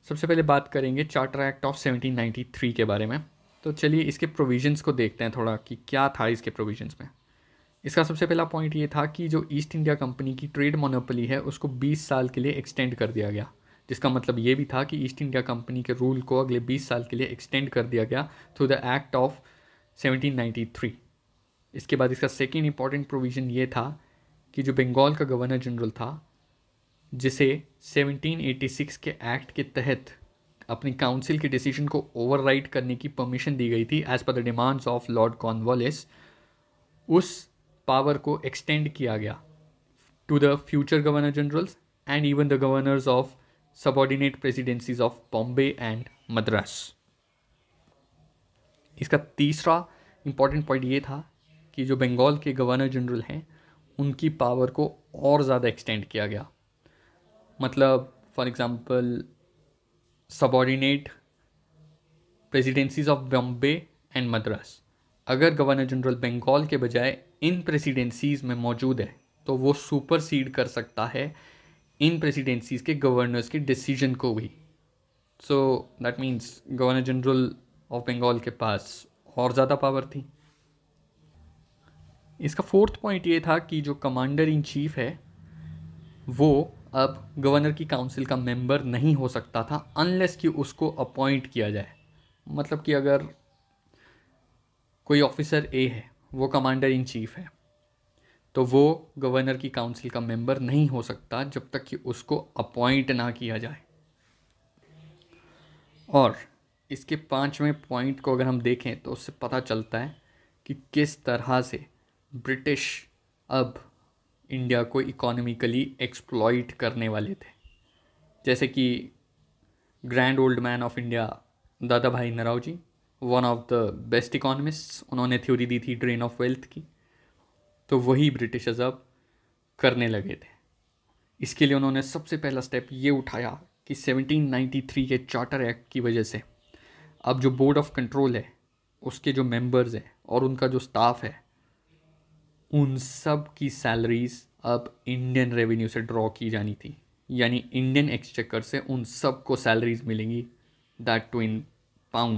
सबसे पहले बात करेंगे चार्टर एक्ट ऑफ 1793 के बारे में। तो चलिए इसके प्रोविजंस को देखते हैं थोड़ा कि क्या था इसके प्रोविजंस में। इसका सबसे पहला पॉइंट ये था कि जो ईस्ट इंडिया कंपनी की ट्रेड मोनोपोली है उसको 20 साल के लिए एक्सटेंड कर दिया गया, जिसका मतलब ये भी था कि ईस्ट इंडिया कंपनी के रूल को अगले 20 साल के लिए एक्सटेंड कर दिया गया थ्रू द एक्ट ऑफ 1793। इसके बाद इसका सेकेंड इंपॉर्टेंट प्रोविज़न ये था कि जो बंगाल का गवर्नर जनरल था, जिसे 1786 के एक्ट के तहत अपनी काउंसिल के डिसीजन को ओवरराइड करने की परमिशन दी गई थी as per the demands of Lord Cornwallis, उस पावर को एक्सटेंड किया गया to the future governor generals and even the governors of subordinate presidencies of Bombay and Madras. इसका तीसरा इंपॉर्टेंट पॉइंट ये था कि जो बंगाल के गवर्नर जनरल हैं उनकी पावर को और ज़्यादा एक्सटेंड किया गया। मतलब for example subordinate presidencies of Bombay and Madras, अगर गवर्नर जनरल बंगाल के बजाय इन प्रेसिडेंसीज में मौजूद है तो वो सुपरसीड कर सकता है इन प्रेसिडेंसीज के गवर्नर्स के डिसीजन को भी। So that means governor general of Bengal के पास और ज़्यादा पावर थी। इसका फोर्थ पॉइंट ये था कि जो कमांडर इन चीफ है वो अब गवर्नर की काउंसिल का मेंबर नहीं हो सकता था अनलेस कि उसको अपॉइंट किया जाए। मतलब कि अगर कोई ऑफिसर ए है, वो कमांडर इन चीफ है, तो वो गवर्नर की काउंसिल का मेंबर नहीं हो सकता जब तक कि उसको अपॉइंट ना किया जाए। और इसके पांचवें पॉइंट को अगर हम देखें तो उससे पता चलता है कि किस तरह से ब्रिटिश अब इंडिया को इकोनॉमिकली एक्सप्लॉइट करने वाले थे। जैसे कि grand old man of India Dadabhai Naoroji, one of the best economists, उन्होंने थ्योरी दी थी ड्रेन ऑफ वेल्थ की, तो वही ब्रिटिशर्स अब करने लगे थे। इसके लिए उन्होंने सबसे पहला स्टेप ये उठाया कि 1793 के चार्टर एक्ट की वजह से अब जो बोर्ड ऑफ कंट्रोल है उसके जो मेंबर्स हैं और उनका जो स्टाफ है उन सब की सैलरीज अब इंडियन रेवेन्यू से ड्रॉ की जानी थी, यानी इंडियन एक्सचेकर से उन सब को सैलरीज मिलेंगी, दैट टू इन पाउंड।